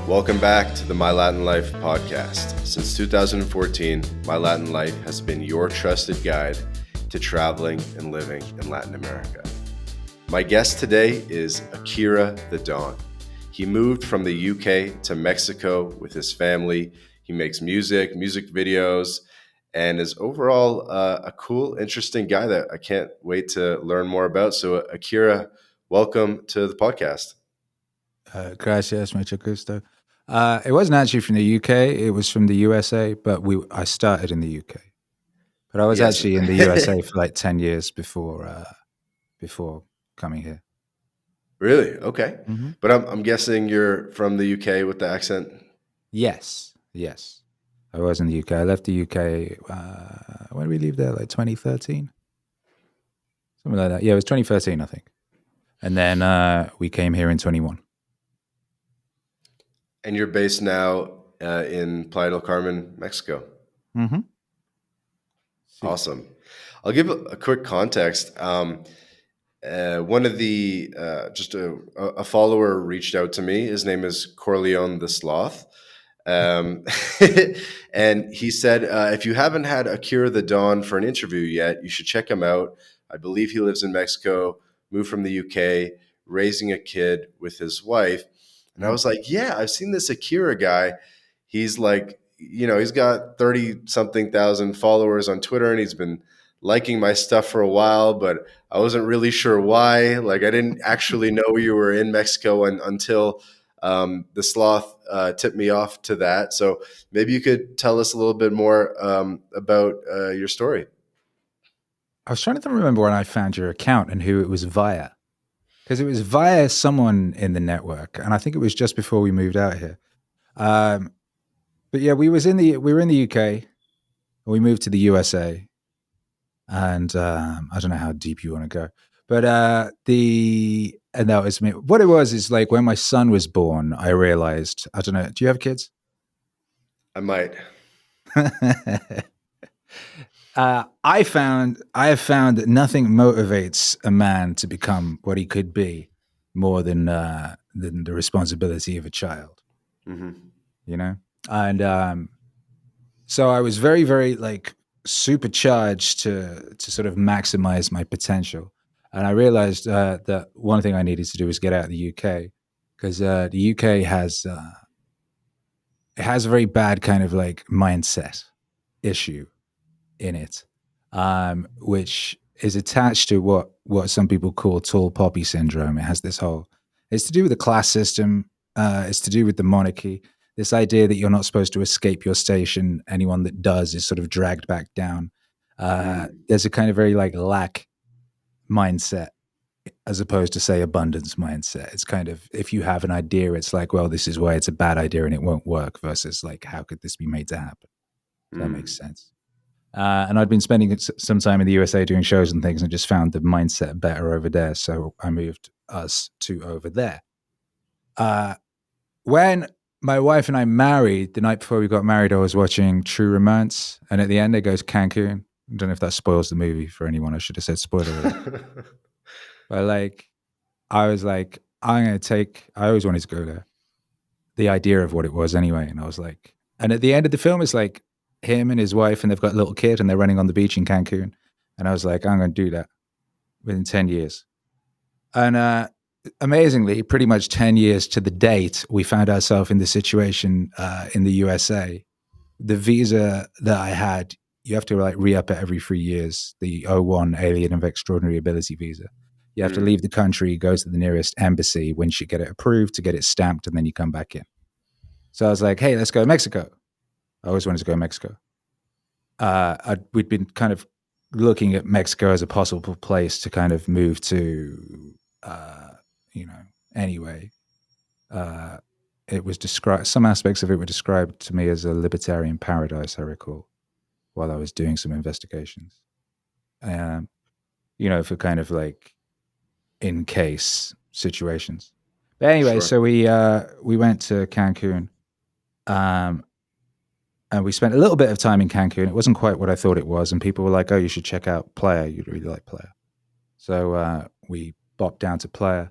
Welcome back to the My Latin Life podcast. Since 2014, My Latin Life has been your trusted guide to traveling and living in Latin America. My guest today is Akira the Don. He moved from the UK to Mexico with his family. He makes music videos, and is overall a cool, interesting guy that I can't wait to learn more about. So Akira, welcome to the podcast. Gracias, mucho gusto. It wasn't actually from the UK. It was from the USA, but I started in the UK. But I was actually in the USA for like 10 years before coming here. Really? Okay. Mm-hmm. But I'm guessing you're from the UK with the accent? Yes. I was in the UK. I left the UK, when did we leave there? Like 2013? Something like that. Yeah, it was 2013, I think. And then we came here in 21. And you're based now in Playa del Carmen, Mexico. Mm-hmm. Awesome. I'll give a quick context. One of the just a follower reached out to me. His name is Corleone the Sloth, and he said, if you haven't had Akira the Don for an interview yet, you should check him out. I believe he lives in Mexico, moved from the UK, raising a kid with his wife. And I was like, yeah, I've seen this Akira guy. He's like, he's got 30-something thousand followers on Twitter, and he's been liking my stuff for a while, but I wasn't really sure why. Like, I didn't actually know you were in Mexico until the Sloth tipped me off to that. So maybe you could tell us a little bit more about your story. I was trying to remember when I found your account and who it was via. Because it was via someone in the network, and I think it was just before we moved out here. But yeah, we were in the UK, and we moved to the USA, and I don't know how deep you want to go, but and that was me. What it was is like when my son was born, I realized, I don't know, do you have kids? I might. I have found that nothing motivates a man to become what he could be more than the responsibility of a child. Mm-hmm. And so I was very, very like supercharged to sort of maximize my potential, and I realized that one thing I needed to do was get out of the UK, because the UK has a very bad kind of like mindset issue in it, which is attached to what some people call tall poppy syndrome. It has it's to do with the class system. It's to do with the monarchy. This idea that you're not supposed to escape your station. Anyone that does is sort of dragged back down. There's a kind of very like lack mindset, as opposed to say abundance mindset. It's kind of, if you have an idea, it's like, well, this is why it's a bad idea and it won't work, versus like, how could this be made to happen? That makes sense. And I'd been spending some time in the USA doing shows and things, and just found the mindset better over there. So I moved us to over there. When my wife and I married, the night before we got married, I was watching True Romance, and at the end it goes Cancun. I don't know if that spoils the movie for anyone. I should have said spoiler alert. But like, I was like, I always wanted to go there. The idea of what it was anyway. And I was like, and at the end of the film, it's like him and his wife, and they've got a little kid, and they're running on the beach in Cancun. And I was like, I'm going to do that within 10 years. And amazingly, pretty much 10 years to the date, we found ourselves in the situation in the USA. The visa that I had, you have to like re-up it every 3 years, the O1 Alien of Extraordinary Ability visa. You have to leave the country, go to the nearest embassy, once you get it approved, to get it stamped, and then you come back in. So I was like, hey, let's go to Mexico. I always wanted to go to Mexico. We'd been kind of looking at Mexico as a possible place to kind of move to, anyway. It was described, some aspects of it were described to me as a libertarian paradise, I recall, while I was doing some investigations. For kind of like in case situations. But anyway, Sure. So we went to Cancun. And we spent a little bit of time in Cancun. It wasn't quite what I thought it was. And people were like, oh, you should check out Playa. You'd really like Playa. So we bopped down to Playa.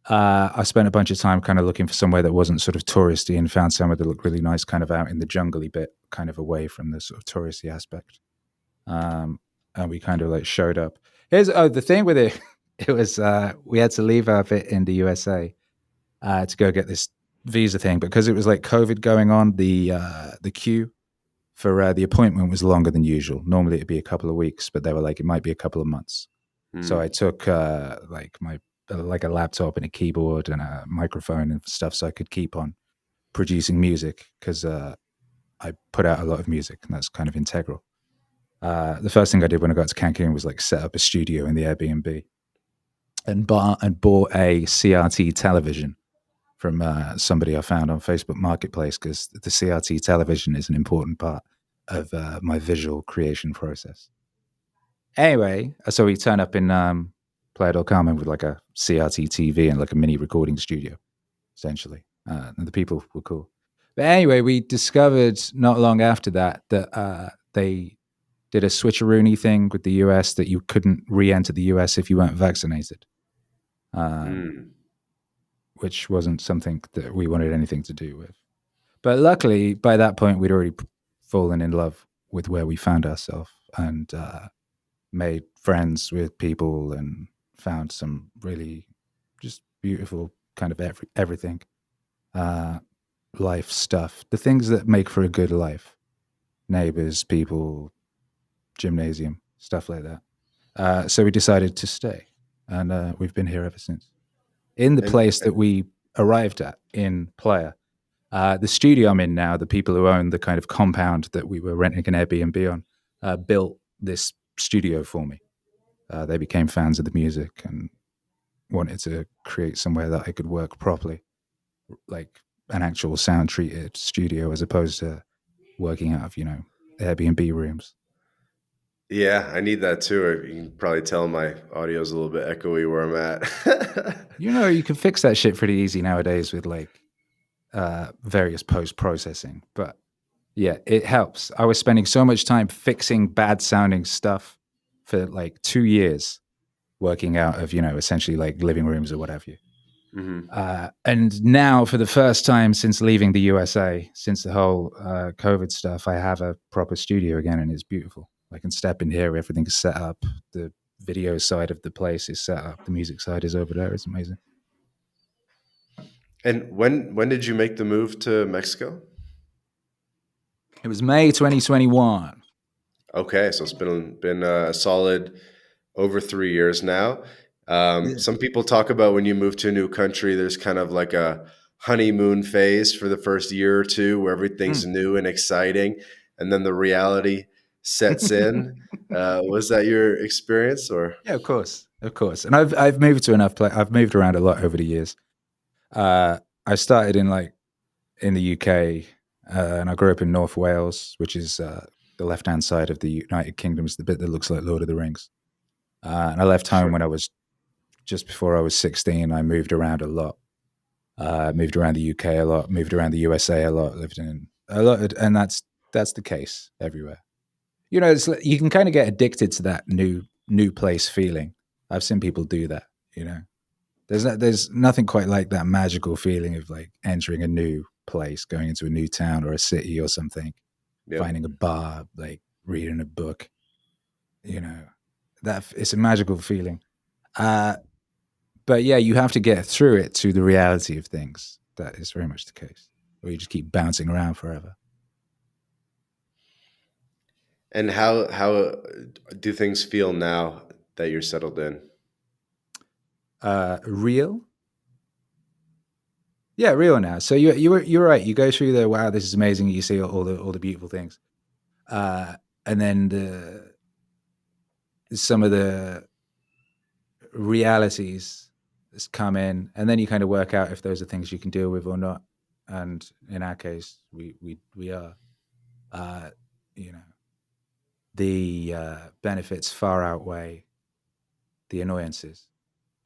I spent a bunch of time kind of looking for somewhere that wasn't sort of touristy, and found somewhere that looked really nice, kind of out in the jungly bit, kind of away from the sort of touristy aspect. Um, and we kind of like showed up. Here's the thing with it. It was we had to leave our bit in the USA to go get this visa thing because it was like COVID going on. The queue for the appointment was longer than usual. Normally it'd be a couple of weeks, but they were like it might be a couple of months. So I Hmm. took like my like a laptop and a keyboard and a microphone and stuff, so I could keep on producing music because I put out a lot of music, and that's kind of integral. The first thing I did when I got to Cancun was like set up a studio in the Airbnb and bought a CRT television from somebody I found on Facebook Marketplace because the CRT television is an important part of my visual creation process. Anyway, so we turn up in Playa del Carmen with like a CRT TV and like a mini recording studio, essentially. And the people were cool. But anyway, we discovered not long after that that they did a switcheroony thing with the US that you couldn't re enter the US if you weren't vaccinated, um, Hmm. which wasn't something that we wanted anything to do with. But luckily, by that point, we'd already fallen in love with where we found ourselves and made friends with people and found some really just beautiful kind of everything uh, life stuff, the things that make for a good life, neighbors, people, gymnasium, stuff like that. So we decided to stay, and we've been here ever since. In the And place that we arrived at in Playa, the studio I'm in now, the people who own the kind of compound that we were renting an Airbnb on, built this studio for me. They became fans of the music and wanted to create somewhere that I could work properly, like an actual sound treated studio, as opposed to working out of Airbnb rooms. yeah, I need that too. You can probably tell my audio is a little bit echoey where I'm at. You can fix that shit pretty easy nowadays with like various post processing. But yeah, it helps. I was spending so much time fixing bad sounding stuff for like 2 years, working out of essentially like living rooms or whatever. Hmm. And now, for the first time since leaving the USA, since the whole COVID stuff, I have a proper studio again, and it's beautiful. I can step in here, everything is set up. The video side of the place is set up. The music side is over there. It's amazing. And when did you make the move to Mexico? It was May 2021. Okay, so it's been a solid over 3 years now. Yeah. Some people talk about when you move to a new country, there's kind of like a honeymoon phase for the first year or two where everything's Mm. new and exciting, and then the reality sets in. Was that your experience, or? Yeah, of course. And I've moved to enough. I've moved around a lot over the years. I started in the UK, and I grew up in North Wales, which is the left hand side of the United Kingdom. Is the bit that looks like Lord of the Rings. And I left home Sure. when I was just before I was 16. I moved around a lot. Moved around the UK a lot. Moved around the USA a lot. Lived in a lot, and that's the case everywhere. You can kind of get addicted to that new place feeling. I've seen people do that. You know, there's nothing quite like that magical feeling of like entering a new place, going into a new town or a city or something, Yep. finding a bar, like reading a book. You know, that it's a magical feeling. Uh, but yeah, you have to get through it to the reality of things. That is very much the case, or you just keep bouncing around forever. And how do things feel now that you're settled in? Real, yeah, real now. So you're right. You go through the wow, this is amazing. You see all the beautiful things, and then some of the realities that's come in, and then you kind of work out if those are things you can deal with or not. And in our case, we are. Uh, you know, the benefits far outweigh the annoyances,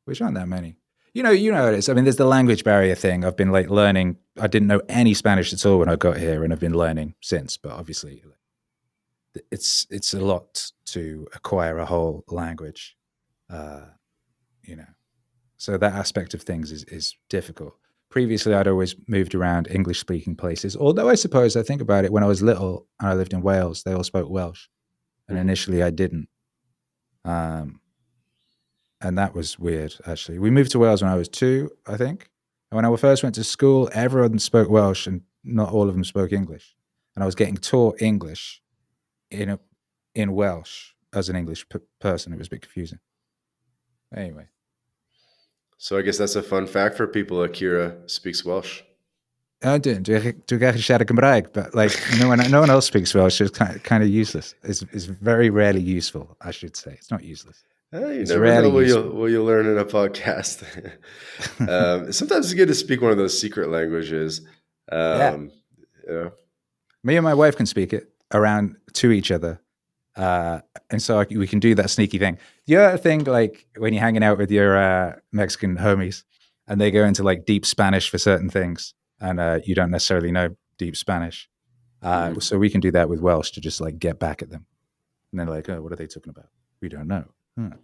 which aren't that many. You know it is. I mean, there's the language barrier thing. I've been like learning. I didn't know any Spanish at all when I got here, and I've been learning since. But obviously, it's a lot to acquire a whole language. Uh, you know, So that aspect of things is difficult. Previously, I'd always moved around English speaking places. Although I suppose I think about it, when I was little and I lived in Wales, they all spoke Welsh, and Hmm. initially I didn't. Um, and that was weird. Actually, we moved to Wales when I was 2, I think. And when I first went to school, everyone spoke Welsh, and not all of them spoke English. And I was getting taught English in a, in Welsh as an English person. It was a bit confusing. Anyway, So I guess that's a fun fact for people. Akira speaks Welsh. do get siarad Cymraeg, but like no one else speaks Welsh. So it's kind of useless. It's very rarely useful, I should say. It's not useless. You It's never rarely know useful. what you'll learn in a podcast. Sometimes it's good to speak one of those secret languages. Yeah, Um, you know. me and my wife can speak it around to each other, and so we can do that sneaky thing. The other thing, like when you're hanging out with your Mexican homies, and they go into like deep Spanish for certain things, and you don't necessarily know deep Spanish, Mhm. so we can do that with Welsh to just like get back at them, and they're like, "Oh, what are they talking about? We don't know." Huh.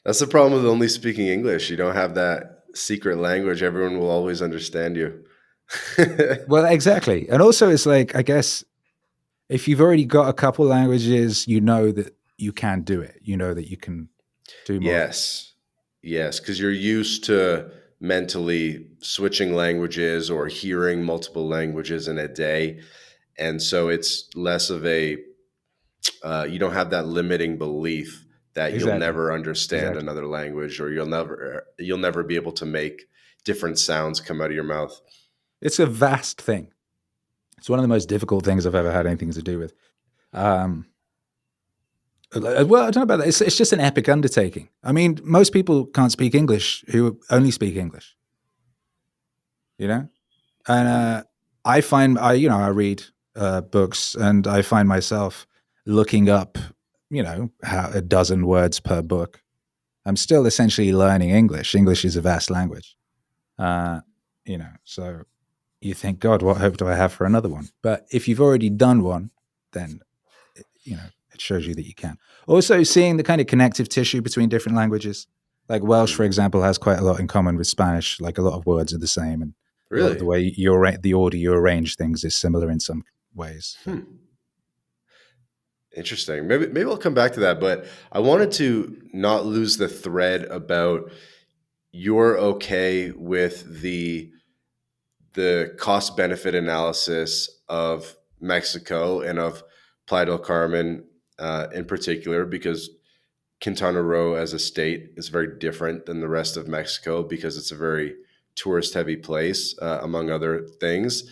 That's the problem with only speaking English. You don't have that secret language. Everyone will always understand you. Well, exactly, and also it's like I guess if you've already got a couple languages, you know that you can do it. You know that you can do more things. Yes. Yes, because you're used to mentally switching languages or hearing multiple languages in a day. And so it's less of a, you don't have that limiting belief that you'll Exactly. never understand Exactly. another language or you'll never be able to make different sounds come out of your mouth. It's a vast thing. It's one of the most difficult things I've ever had anything to do with. Um, well, I don't know about that. It's just an epic undertaking. I mean, most people can't speak English who only speak English, you know? And Hmm. I find, I read books and I find myself looking up, a dozen words per book. I'm still essentially learning English. English is a vast language. Uh, so you think, God, what hope do I have for another one? But if you've already done one, then it shows you that you can. Also, seeing the kind of connective tissue between different languages, like Welsh, for Hmm. example, has quite a lot in common with Spanish. Like a lot of words are the same, and a lot of the Really? way the order you arrange things is similar in some ways. So. Hmm. Interesting. Maybe I'll come back to that, but I wanted to not lose the thread about you're okay with the cost benefit analysis of Mexico and of Playa del Carmen in particular, because Quintana Roo as a state is very different than the rest of Mexico because it's a very tourist heavy place, among other things,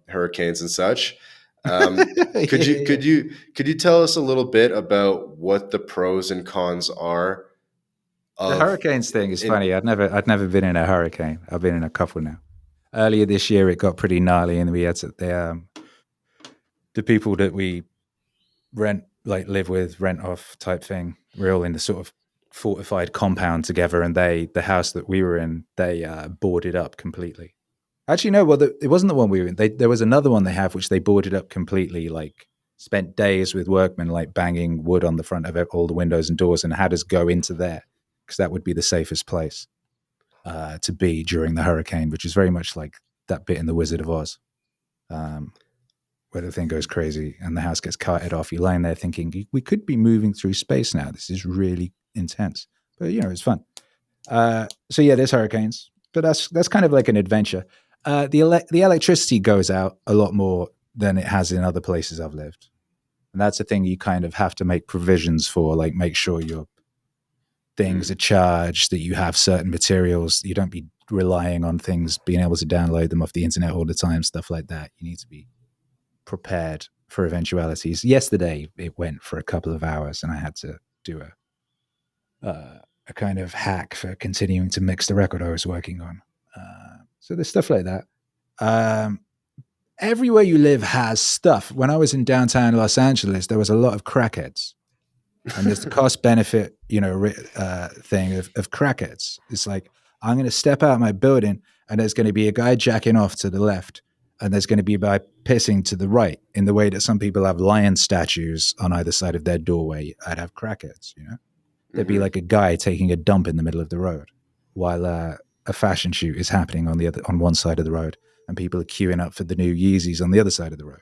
hurricanes and such. Um, could you Yeah. could you could you tell us a little bit about what the pros and cons are The of hurricanes thing is in funny. I'd never been in a hurricane. I've been in a couple now. Earlier this year, it got pretty gnarly, and we had the people that we live with, rent off type thing. We're all in the sort of fortified compound together, and the house that we were in, they boarded up completely. Actually, no, well, it wasn't the one we were in. There was another one they have which they boarded up completely. Like spent days with workmen like banging wood on the front of all the windows and doors, and had us go into there because that would be the safest place to be during the hurricane, which is very much like that bit in the Wizard of Oz. Um, where the thing goes crazy and the house gets carted off. You're lying there thinking, we could be moving through space now. This is really intense. But, it's fun. So, yeah, there's hurricanes. But that's kind of like an adventure. The electricity goes out a lot more than it has in other places I've lived. And that's a thing you kind of have to make provisions for, like make sure your things are Hmm. charged, that you have certain materials. You don't be relying on things, being able to download them off the internet all the time, stuff like that. You need to be prepared for eventualities. Yesterday, it went for a couple of hours, and I had to do a kind of hack for continuing to mix the record I was working on. So there's stuff like that. Um, Everywhere you live has stuff. When I was in downtown Los Angeles, there was a lot of crackheads, and there's the cost benefit, thing of crackheads. It's like I'm going to step out of my building, and there's going to be a guy jacking off to the left, and there's going to be a guy pissing to the right. In the way that some people have lion statues on either side of their doorway, I'd have crackheads. there'd be like a guy taking a dump in the middle of the road while a fashion shoot is happening on one side of the road, and people are queuing up for the new Yeezys on the other side of the road.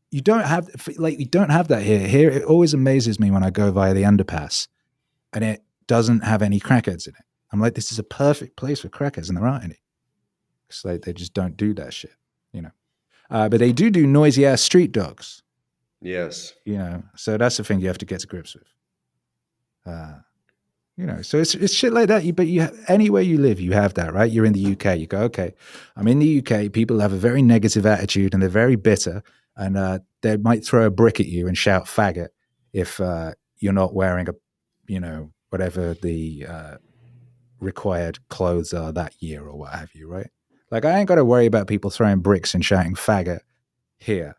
You don't have that here. Here, it always amazes me when I go via the underpass and it doesn't have any crackheads in it. I'm like, this is a perfect place for crackheads, and there aren't any. It's like they just don't do that shit, you know. But they do noisy ass street dogs. Yes. You know, so that's the thing you have to get to grips with. You know, so it's shit like that. But anywhere you live, you have that, right? You're in the UK. You go, okay, I'm in the UK. People have a very negative attitude and they're very bitter, and they might throw a brick at you and shout "faggot" if you're not wearing whatever the required clothes are that year or what have you, right? Like, I ain't got to worry about people throwing bricks and shouting "faggot" here.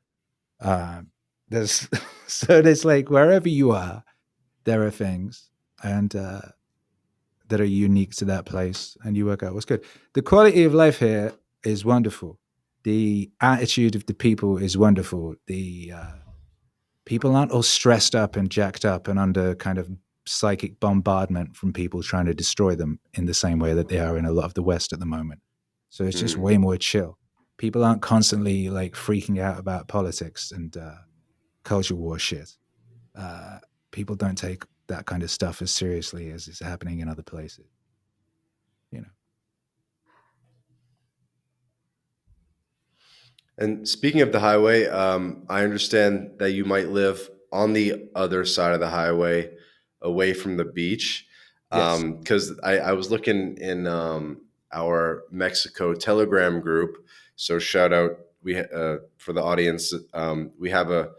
There's so there's like wherever you are, there are things and that are unique to that place, and you work out what's good. The quality of life here is wonderful. The attitude of the people is wonderful. The people aren't all stressed up and jacked up and under kind of psychic bombardment from people trying to destroy them in the same way that they are in a lot of the West at the moment. So it's just way more chill. People aren't constantly like freaking out about politics and culture war shit. People don't take that kind of stuff as seriously as is happening in other places. You know. And speaking of the highway, I understand that you might live on the other side of the highway, away from the beach. Yes. Because I was looking in our Mexico Telegram group. So shout out for the audience. We have a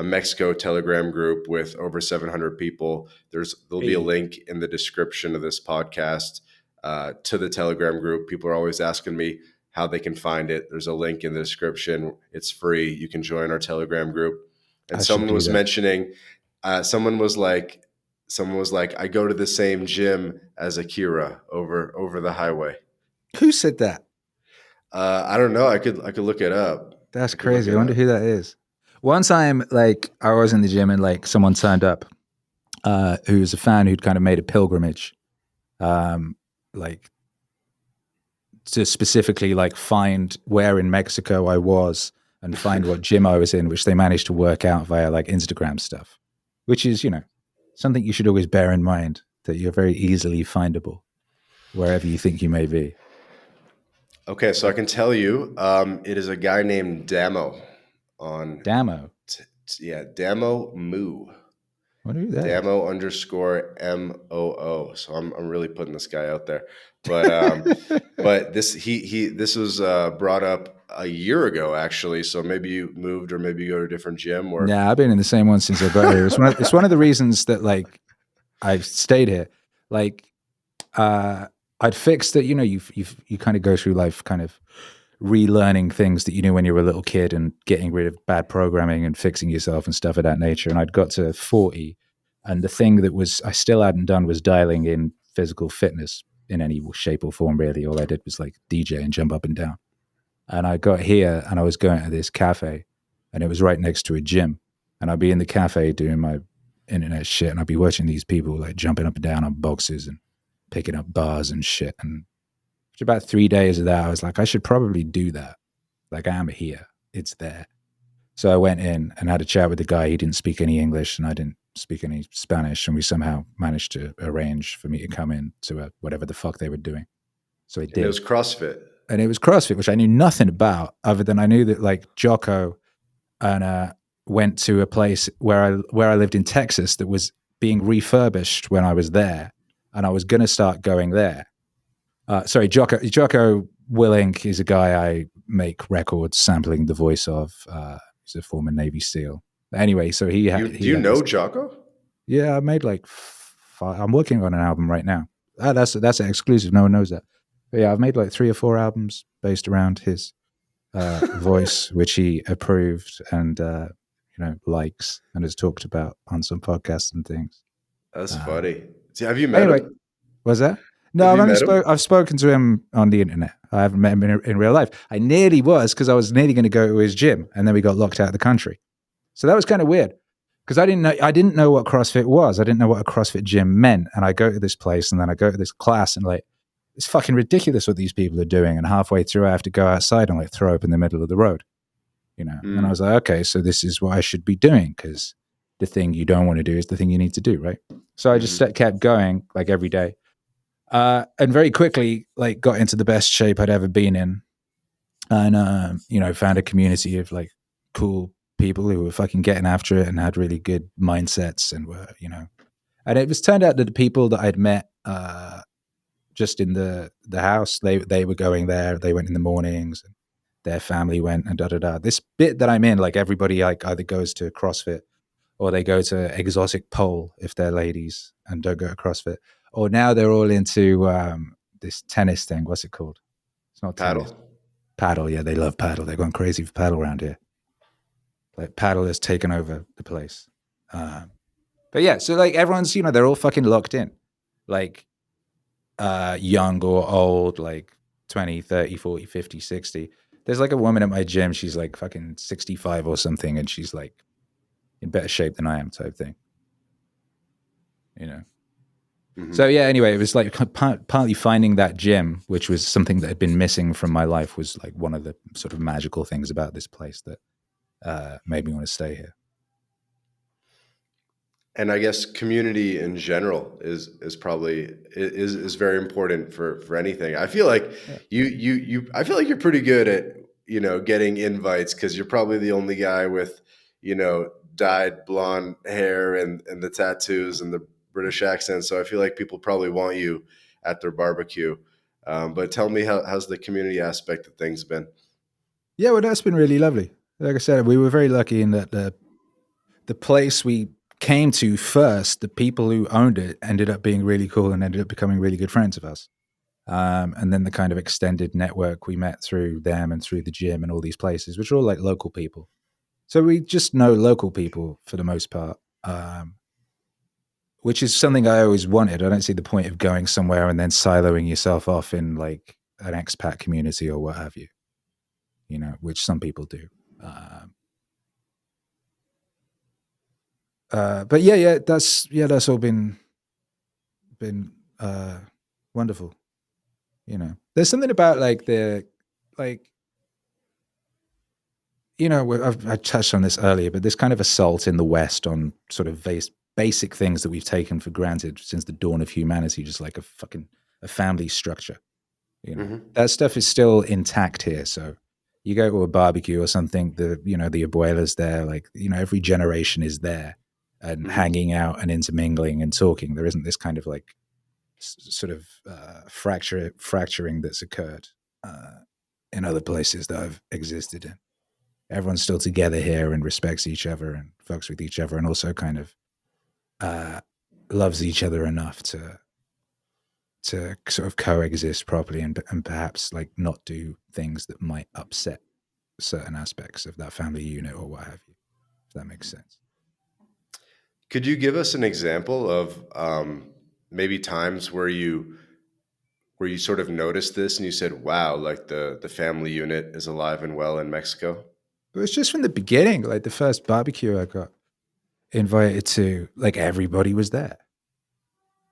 Mexico Telegram group with over 700 people. There'll be a link in the description of this podcast to the Telegram group. People are always asking me how they can find it. There's a link in the description. It's free. You can join our Telegram group. And someone was mentioning, someone was like, I go to the same gym as Akira over the highway. Who said that? I don't know. I could look it up. That's crazy. I wonder who that is. One time, like, I was in the gym and like someone turned up who was a fan who'd kind of made a pilgrimage, like to specifically like find where in Mexico I was and find what gym I was in, which they managed to work out via like Instagram stuff, which is, you know, something you should always bear in mind, that you're very easily findable wherever you think you may be. Okay, so I can tell you, it is a guy named Damo on Damo. Damo Moo. What are that? Damo _MOO. So I'm really putting this guy out there, but but this was brought up a year ago actually. So maybe you moved, or maybe you go to a different gym. Or nah, I've been in the same one since I got here. It's one of the reasons that like I've stayed here. Like I'd fixed that. You know, you kind of go through life kind of relearning things that you knew when you were a little kid and getting rid of bad programming and fixing yourself and stuff of that nature. And I'd got to 40, and the thing that I still hadn't done was dialing in physical fitness in any shape or form, really. All I did was like DJ and jump up and down. And I got here and I was going to this cafe, and it was right next to a gym. And I'd be in the cafe doing my internet shit, and I'd be watching these people like jumping up and down on boxes and picking up bars and shit. And after about 3 days of that, I was like, I should probably do that. Like, I am here. It's there. So I went in and had a chat with the guy. He didn't speak any English and I didn't speak any Spanish. And we somehow managed to arrange for me to come in to whatever the fuck they were doing. So I did. And it was CrossFit. And it was CrossFit, which I knew nothing about, other than I knew that like Jocko and went to a place where I lived in Texas that was being refurbished when I was there. And I was going to start going there. Sorry, Jocko Willink is a guy I make records sampling the voice of. He's a former Navy SEAL. Anyway, so do you know Jocko? Yeah, I made like 5. I'm working on an album right now. That's an exclusive. No one knows that. But yeah, I've made like 3 or 4 albums based around his voice, which he approved and likes and has talked about on some podcasts and things. That's funny. See, have you met him? Was that? No, I've spoken to him on the internet. I haven't met him in real life. I nearly was, because I was nearly going to go to his gym, and then we got locked out of the country. So that was kind of weird. because I didn't know what CrossFit was. I didn't know what a CrossFit gym meant. And I go to this place and then I go to this class and like, it's fucking ridiculous what these people are doing. And halfway through, I have to go outside and like throw up in the middle of the road, you know? And then I was like, okay, so this is what I should be doing, because the thing you don't want to do is the thing you need to do, right? So I just kept going like every day. And very quickly, like, got into the best shape I'd ever been in. And, found a community of like cool people who were fucking getting after it and had really good mindsets and were, and it was turned out that the people that I'd met, just in the house, they were going there. They went in the mornings, and their family went, and da da da. This bit that I'm in, like, everybody like either goes to CrossFit or they go to exotic pole if they're ladies and don't go to CrossFit, or now they're all into this tennis thing. What's it called? It's not tennis. Paddle. Paddle. Yeah, they love paddle. They're going crazy for paddle around here. Like, paddle has taken over the place. But yeah, so like everyone's, they're all fucking locked in. Like, young or old, like 20, 30, 40, 50, 60. There's like a woman at my gym, she's like fucking 65 or something, and she's like in better shape than I am, type thing. So yeah, anyway, it was like partly finding that gym, which was something that had been missing from my life, was like one of the sort of magical things about this place that made me want to stay here. And I guess community in general is probably is very important for anything. I feel like I feel like you're pretty good at getting invites, because you're probably the only guy with dyed blonde hair and the tattoos and the British accent. So I feel like people probably want you at their barbecue. But tell me, how's the community aspect of things been? Yeah, well, that's been really lovely. Like I said, we were very lucky in that the place we came to first, the people who owned it ended up being really cool and ended up becoming really good friends of us. And then the kind of extended network we met through them and through the gym and all these places, which are all like local people. So we just know local people for the most part, which is something I always wanted. I don't see the point of going somewhere and then siloing yourself off in like an expat community or what have you, which some people do. But that's all been wonderful. There's something about like I touched on this earlier, but this kind of assault in the West on sort of basic things that we've taken for granted since the dawn of humanity, just like a family structure. That stuff is still intact here. So you go to a barbecue or something, the abuela's there, like, every generation is there and hanging out and intermingling and talking. There isn't this kind of like sort of fracturing that's occurred in other places that I've existed in. Everyone's still together here and respects each other and fucks with each other, and also kind of loves each other enough to sort of coexist properly and perhaps like not do things that might upset certain aspects of that family unit or what have you, if that makes sense. Could you give us an example of maybe times where you sort of noticed this and you said, wow, like the family unit is alive and well in Mexico? It was just from the beginning, like the first barbecue I got invited to, like everybody was there,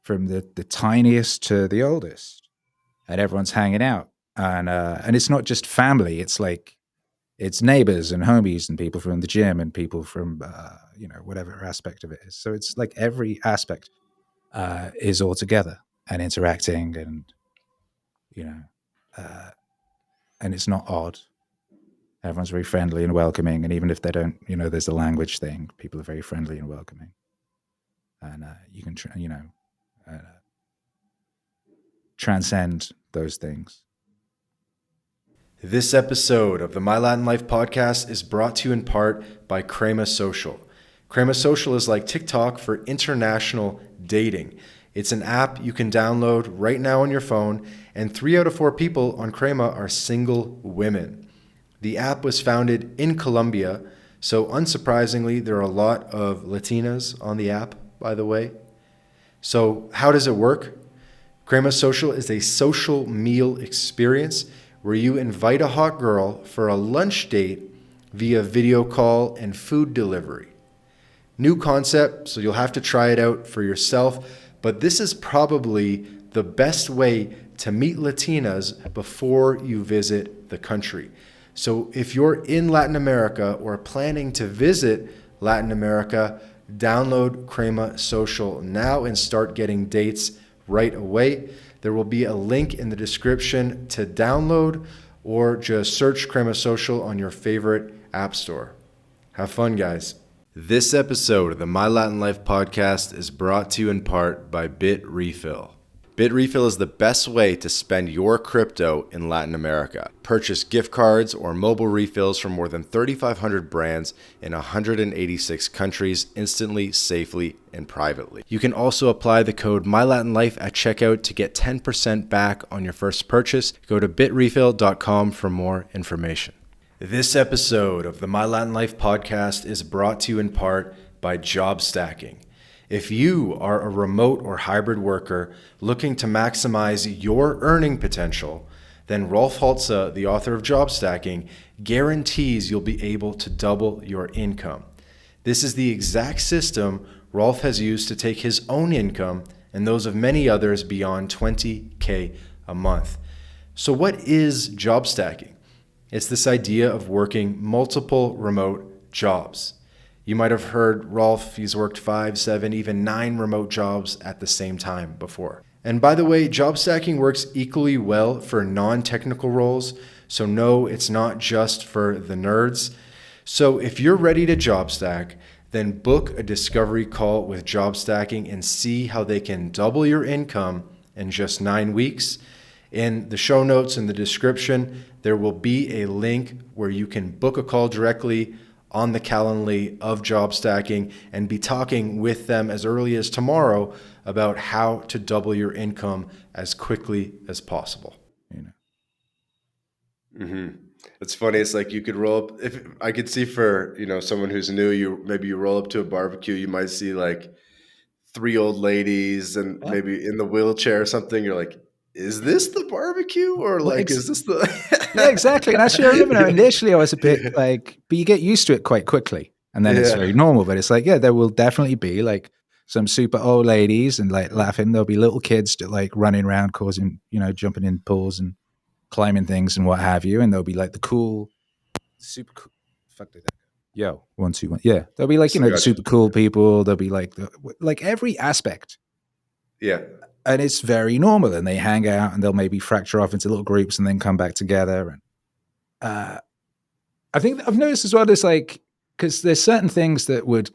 from the tiniest to the oldest, and everyone's hanging out. And it's not just family; it's like it's neighbors and homies and people from the gym and people from whatever aspect of it is. So it's like every aspect is all together and interacting, and and it's not odd. Everyone's very friendly and welcoming, and even if they don't, there's a language thing. People are very friendly and welcoming, and you can, transcend those things. This episode of the My Latin Life podcast is brought to you in part by Crema Social. Crema Social is like TikTok for international dating. It's an app you can download right now on your phone, and 3 out of 4 people on Crema are single women. The app was founded in Colombia, so unsurprisingly, there are a lot of Latinas on the app, by the way. So how does it work? Crema Social is a social meal experience where you invite a hot girl for a lunch date via video call and food delivery. New concept, so you'll have to try it out for yourself. But this is probably the best way to meet Latinas before you visit the country. So if you're in Latin America or planning to visit Latin America, download Crema Social now and start getting dates right away. There will be a link in the description to download, or just search Crema Social on your favorite app store. Have fun, guys. This episode of the My Latin Life podcast is brought to you in part by Bit Refill. Bit Refill is the best way to spend your crypto in Latin America. Purchase gift cards or mobile refills from more than 3,500 brands in 186 countries instantly, safely, and privately. You can also apply the code MyLatinLife at checkout to get 10% back on your first purchase. Go to bitrefill.com for more information. This episode of the My Latin Life podcast is brought to you in part by Job Stacking. If you are a remote or hybrid worker looking to maximize your earning potential, then Rolf Holtze, the author of Job Stacking, guarantees you'll be able to double your income. This is the exact system Rolf has used to take his own income and those of many others beyond $20K a month. So what is job stacking? It's this idea of working multiple remote jobs. You might have heard Rolf, he's worked 5, 7, even 9 remote jobs at the same time before. And by the way, job stacking works equally well for non-technical roles. So no, it's not just for the nerds. So if you're ready to job stack, then book a discovery call with Job Stacking and see how they can double your income in just 9 weeks. In the show notes in the description, there will be a link where you can book a call directly on the Calendly of Job Stacking and be talking with them as early as tomorrow about how to double your income as quickly as possible. It's funny. It's like you could roll up. If I could see for someone who's new, you roll up to a barbecue, you might see like 3 old ladies and maybe in the wheelchair or something. You're like, is this the barbecue or like is this the? Yeah, exactly. And actually, I remember initially I was a bit like, but you get used to it quite quickly, and then it's very normal. But it's like, yeah, there will definitely be like some super old ladies and like laughing. There'll be little kids that like running around, causing jumping in pools and climbing things and what have you. And there'll be like the cool, super cool. Fuck did that go? Yo, 1, 2, 1. Yeah, there'll be like the super cool people. There'll be like every aspect. Yeah. And it's very normal, and they hang out, and they'll maybe fracture off into little groups and then come back together. And I think I've noticed as well, there's like, because there's certain things that would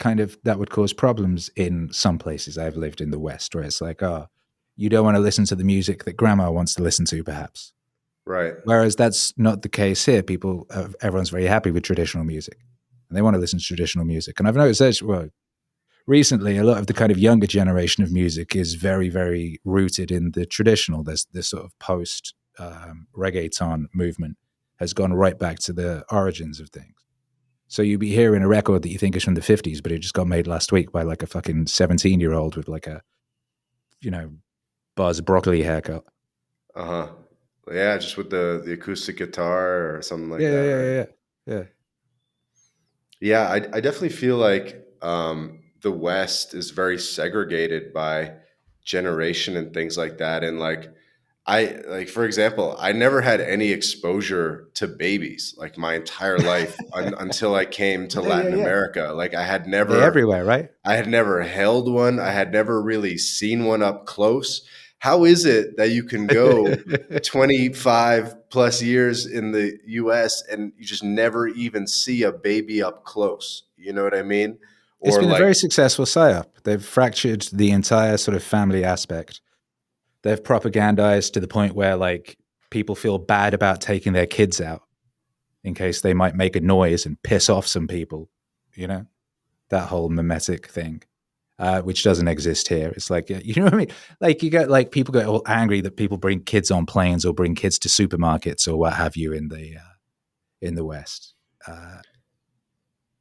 cause problems in some places I've lived in the West, where it's like, you don't want to listen to the music that grandma wants to listen to, perhaps. Right. Whereas that's not the case here. Everyone's very happy with traditional music, and they want to listen to traditional music. And I've noticed that, recently, a lot of the kind of younger generation of music is very, very rooted in the traditional. There's this sort of post reggaeton movement has gone right back to the origins of things. So you'd be hearing a record that you think is from the 50s, but it just got made last week by like a fucking 17-year-old with like a, Buzz Broccoli haircut. Yeah, just with the acoustic guitar or something like that. Yeah. Yeah, I definitely feel like the West is very segregated by generation and things like that. And for example, I never had any exposure to babies like my entire life until I came to Latin America. Like I had never everywhere, right? I had never held one. I had never really seen one up close. How is it that you can go 25 plus years in the US and you just never even see a baby up close? You know what I mean? It's been a very successful psyop. They've fractured the entire sort of family aspect. They've propagandized to the point where like people feel bad about taking their kids out in case they might make a noise and piss off some people, that whole mimetic thing. Which doesn't exist here. It's like, you know what I mean? Like you get like people get all angry that people bring kids on planes or bring kids to supermarkets or what have you in the West.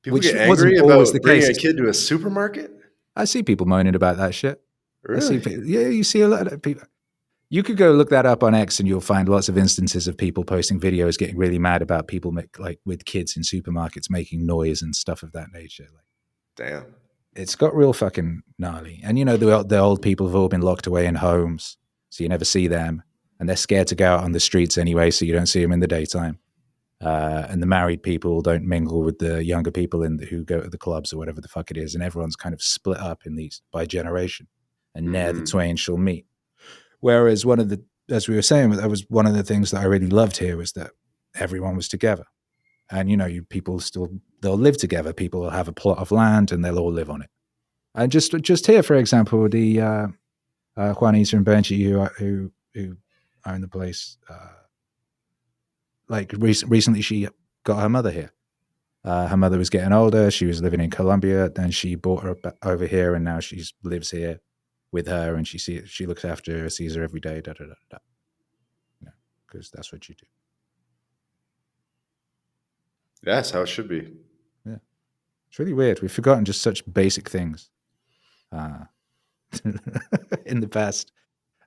People get angry about bringing a kid to a supermarket? I see people moaning about that shit. Really? You see a lot of people. You could go look that up on X and you'll find lots of instances of people posting videos getting really mad about people with kids in supermarkets making noise and stuff of that nature. Damn. it's got real fucking gnarly. And the old people have all been locked away in homes, so you never see them, and they're scared to go out on the streets anyway, so you don't see them in the daytime. And the married people don't mingle with the younger people who go to the clubs or whatever the fuck it is, and everyone's kind of split up in these by generation, and ne'er the Hmm. twain shall meet. Whereas as we were saying, that was one of the things that I really loved here was that everyone was together, and people still they'll live together. People will have a plot of land and they'll all live on it. And just here, for example, the Juanita and Benji who own the place, recently she got her mother here. Her mother was getting older. She was living in Colombia. Then she brought her over here, and now she lives here with her, and she looks after her, sees her every day. Da da da da. Because that's what you do. That's how it should be. Yeah, it's really weird. We've forgotten just such basic things uh, in the past,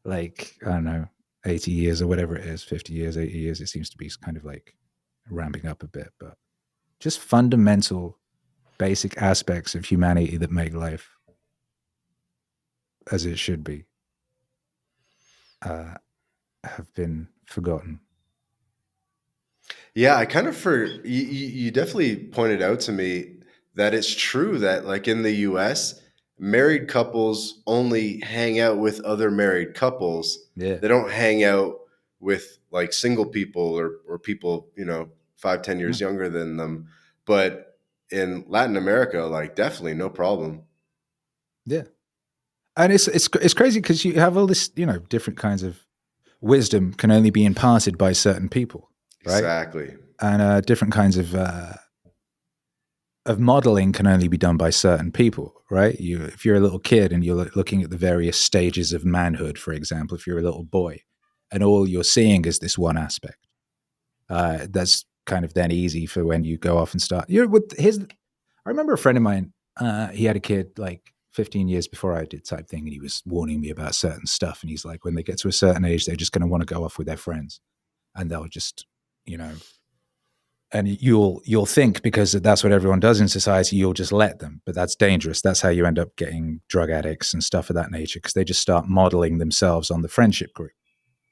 like I don't know, 80 years or whatever it is, 50 years, 80 years. It seems to be kind of like ramping up a bit, but just fundamental, basic aspects of humanity that make life as it should be uh, have been forgotten. Yeah, I kind of you definitely pointed out to me that it's true that like in the US, married couples only hang out with other married couples. Yeah, They don't hang out with like single people or people, 5, 10 years yeah, younger than them. But in Latin America, like definitely no problem. yeah. And it's crazy because you have all this, different kinds of wisdom can only be imparted by certain people, right? Exactly. And different kinds of modeling can only be done by certain people, right? If you're a little kid and you're looking at the various stages of manhood, for example, if you're a little boy, and all you're seeing is this one aspect, that's kind of then easy for when you go off and start. With his, I remember a friend of mine. He had a kid like 15 years before I did, type thing, and he was warning me about certain stuff. And he's like, when they get to a certain age, they're just going to want to go off with their friends, and they'll just, you know, and you'll think because that's what everyone does in society, you'll just let them, but that's dangerous. That's how you end up getting drug addicts and stuff of that nature, because they just start modeling themselves on the friendship group,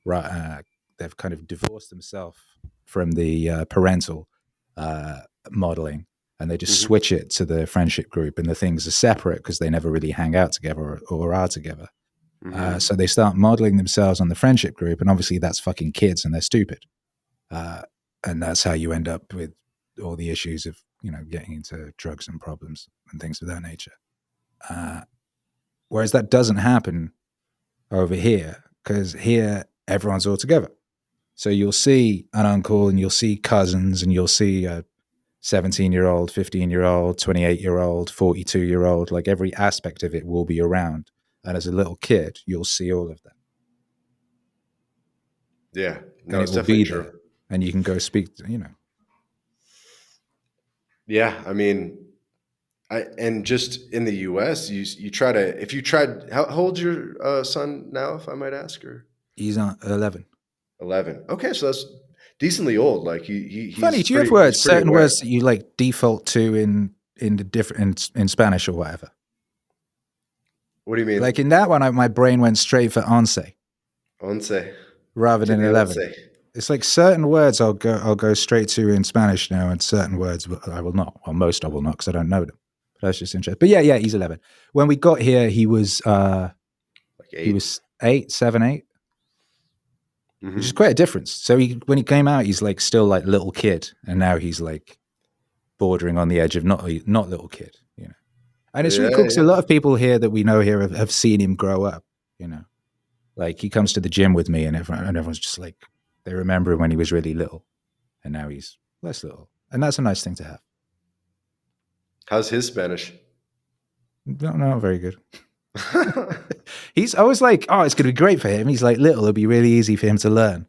right? They've kind of divorced themselves from the parental uh, modeling, and they just Hmm. switch it to the friendship group, and the things are separate because they never really hang out together or are together. So Hmm. they start modeling themselves on the friendship group, and obviously that's fucking kids, and they're stupid. Uh, and that's how you end up with all the issues of getting into drugs and problems and things of that nature. Uh, Whereas that doesn't happen over here, because here everyone's all together. So you'll see an uncle and you'll see cousins and you'll see a 17-year-old, 15-year-old, 28-year-old, 42-year-old. Like every aspect of it will be around. And as a little kid, you'll see all of that. Yeah. And No, it it's will definitely be true. there. And you can go speak, Yeah, I mean, and just in the U.S., you try to if you tried. How old's your son now, if I might ask? Or he's on 11. 11. Okay, so that's decently old. Like Funny, do you have he's words, pretty certain aware. words that you like default to in the different in Spanish or whatever? What do you Like mean? in that one, my brain went straight for once Once. rather than Tiene 11. once. It's like certain words I'll go straight to in Spanish now, and certain words I will not. Well, most I will not because I don't know them. But that's just interesting. But yeah, he's 11. When we got here, Like he 8. was 8, 7, 8, which is Mm-hmm. quite a difference. So when he came out, he's like still like little kid, and now he's like bordering on the edge of not little kid. And it's really cool Yeah, because a yeah. lot of people here that we know here have seen him grow up. You know, like he comes to the gym with me, and everyone's just like they remember him when he was really little, and now he's less little, and that's a nice thing to have. How's his Spanish? Not very good. He's always like, oh, it's going to be great for him. He's like little; it'll be really easy for him to learn.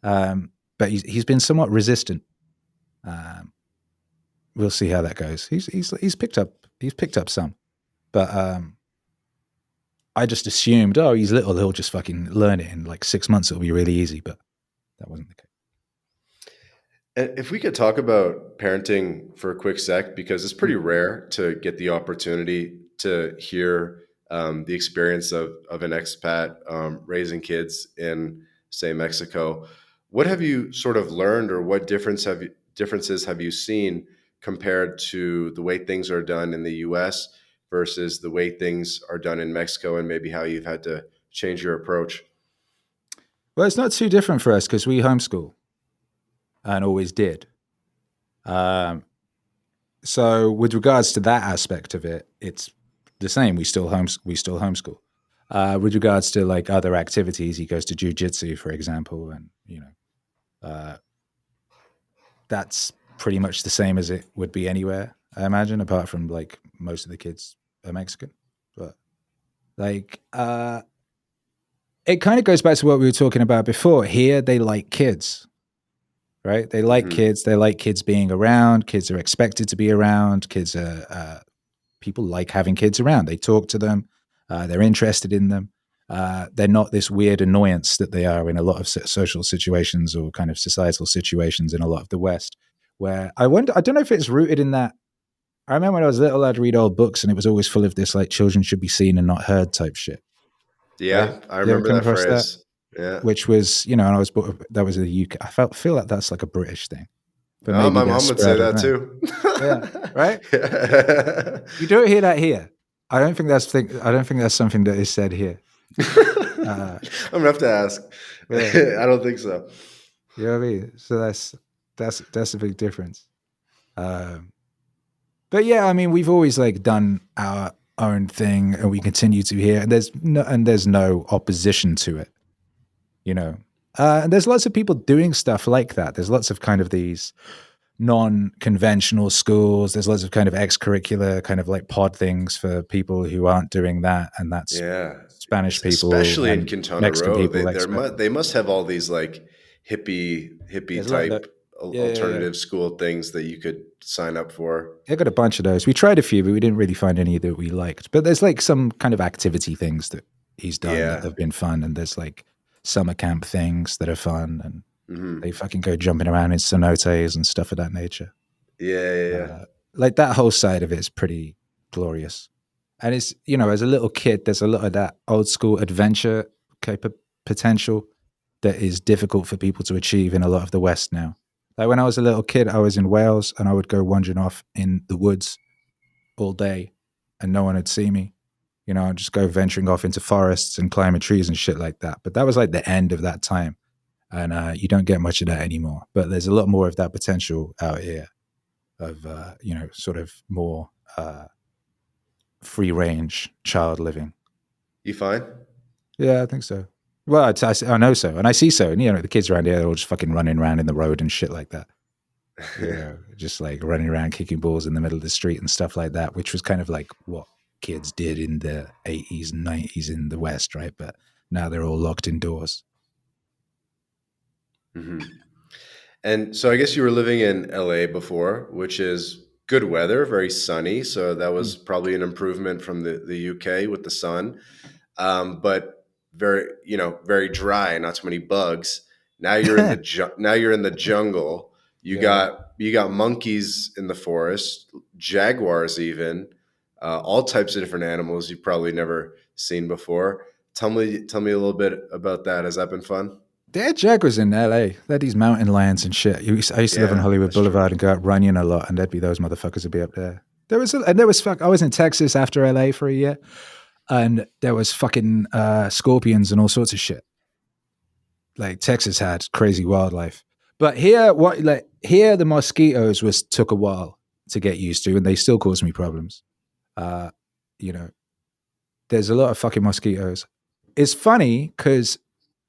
But he's been somewhat resistant. Um, we'll see how that goes. He's picked up some, but I just assumed, oh, he's little, he'll just fucking learn it in like 6 months. It'll be really easy, but that wasn't the case. And if we could talk about parenting for a quick sec, because it's pretty rare to get the opportunity to hear the experience of an expat raising kids in, say, Mexico. What have you sort of learned, or what differences have you seen compared to the way things are done in the U.S. versus the way things are done in Mexico, and maybe how you've had to change your approach? Well, it's not too different for us because we homeschool and always did. Um, so, with regards to that aspect of it, it's the same. We still homeschool. With regards to like other activities, he goes to jujitsu, for example, and uh, that's pretty much the same as it would be anywhere. I imagine, apart from like most of the kids are Mexican, but like it kind of goes back to what we were talking about before. Here, they like kids, right? They like Hmm. kids. They like kids being around. Kids are expected to be around. Kids are people like having kids around. They talk to them. They're interested in them. They're not this weird annoyance that they are in a lot of social situations or kind of societal situations in a lot of the West. Where I wonder, I don't know if it's rooted in that. I remember when I was little, I'd read old books and it was always full of this like children should be seen and not heard type shit, right? Yeah, I You ever remember come that across that? phrase. Yeah. Which was, and I was that was a UK. Feel like that's like a British thing, but Oh, maybe my they're mom would say spread that around. too. Yeah, right. Yeah. You don't hear that here. I don't think that's something that is said here. I'm Uh, gonna have to ask. yeah, I don't think so. you know what I mean. So that's a big difference. Um, but yeah, I mean, we've always like done our own thing, and we continue to here. And there's no opposition to it, you know. And there's lots of people doing stuff like that. There's lots of kind of these non-conventional schools. There's lots of kind of extracurricular kind of like pod things for people who aren't doing that, and that's Yeah, Spanish people especially in and Quintana Mexican Roo, people expect. they must have all these like hippie There's a lot of that. type Yeah, yeah, yeah. alternative school things that you could sign up for. I got a bunch of those. We tried a few, but we didn't really find any that we liked. But there's like some kind of activity things that he's done that Yeah. have been fun, and there's like summer camp things that are fun, and they Hmm. fucking go jumping around in cenotes and stuff of that nature. Yeah, yeah, yeah. Uh, like that whole side of it is pretty glorious. And it's, as a little kid, there's a lot of that old school adventure potential that is difficult for people to achieve in a lot of the West now. Like when I was a little kid, I was in Wales and I would go wandering off in the woods all day and no one would see me. I'd just go venturing off into forests and climbing trees and shit like that. But that was like the end of that time. And you don't get much of that anymore. But there's a lot more of that potential out here of, sort of more free range child living. You fine? Yeah, I think so. Well, I know so, and I see so, and the kids around here are all just fucking running around in the road and shit like that. Just like running around kicking balls in the middle of the street and stuff like that, which was kind of like what kids did in the 80s and 90s in the West, right? But now they're all locked indoors. Hmm. And so I guess you were living in LA before, which is good weather, very sunny. So that was Mm. probably an improvement from the UK with the sun. But very, very dry, not too many bugs. Now you're in now you're in the jungle. Yeah. You got monkeys in the forest, jaguars even, all types of different animals you've probably never seen before. Tell me a little bit about that. Has that been fun? They're jaguars in LA. They're these mountain lions and shit. I used to live on Yeah, Hollywood that's true. Boulevard and go out running a lot, and there'd be those motherfuckers would be up there. I was in Texas after LA for a year, and there was fucking scorpions and all sorts of shit. Like Texas had crazy wildlife, but here the mosquitoes took a while to get used to, and they still cause me problems. Uh, you know, there's a lot of fucking mosquitoes. It's funny because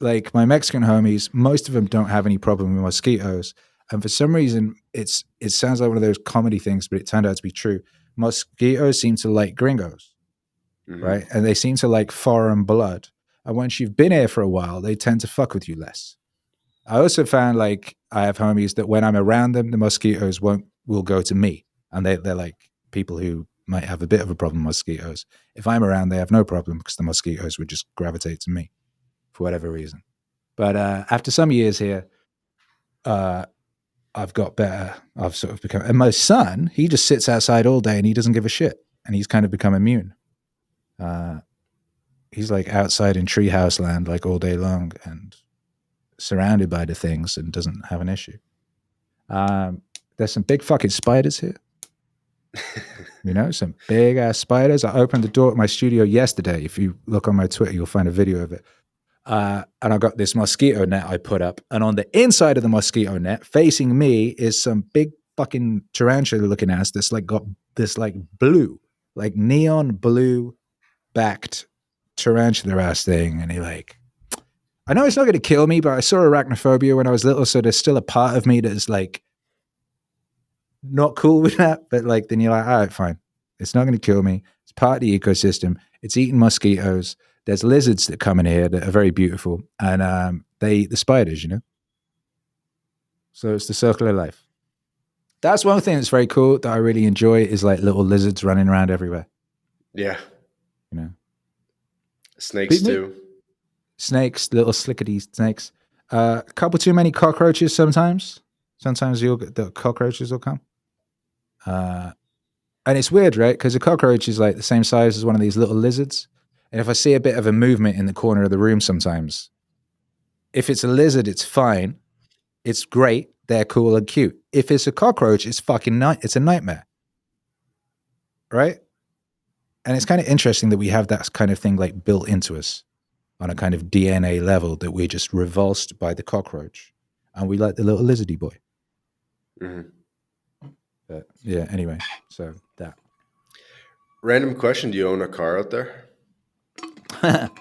like my Mexican homies, most of them don't have any problem with mosquitoes, and for some reason, it sounds like one of those comedy things, but it turned out to be true. Mosquitoes seem to like gringos, right? Hmm. And they seem to like foreign blood. And once you've been here for a while, they tend to fuck with you less. I also found like I have homies that when I'm around them, the mosquitoes will go to me, and they're like people who might have a bit of a problem with mosquitoes. If I'm around, they have no problem because the mosquitoes would just gravitate to me for whatever reason. But after some years here, uh, I've got better. I've sort of become, and my son, he just sits outside all day and he doesn't give a shit, and he's kind of become immune. Uh, he's like outside in treehouse land like all day long and surrounded by the things and doesn't have an issue. Um, there's some big fucking spiders here. Some big ass spiders. I opened the door at my studio yesterday. If you look on my Twitter, you'll find a video of it. And I got this mosquito net I put up, and on the inside of the mosquito net, facing me, is some big fucking tarantula looking ass that's like got this like blue, like neon blue backed tarantula ass thing, and he like. I know it's not going to kill me, but I saw arachnophobia when I was little, so there's still a part of me that is like not cool with that. But like, then you're like, all right, fine. It's not going to kill me. It's part of the ecosystem. It's eating mosquitoes. There's lizards that come in here that are very beautiful, and they eat the spiders. So it's the circle of life. That's one thing that's very cool that I really enjoy is like little lizards running around everywhere. Yeah. You know, Snakes too. Snakes, little slickety snakes. A couple too many cockroaches sometimes. Sometimes the cockroaches will come. And it's weird, right? Because a cockroach is like the same size as one of these little lizards. And if I see a bit of a movement in the corner of the room sometimes, if it's a lizard, it's fine. It's great. They're cool and cute. If it's a cockroach, it's it's a nightmare. Right? And it's kind of interesting that we have that kind of thing like built into us on a kind of DNA level, that we're just revulsed by the cockroach and we like the little lizardy boy. Mm-hmm. But yeah, anyway, so that. Random question: do you own a car out there?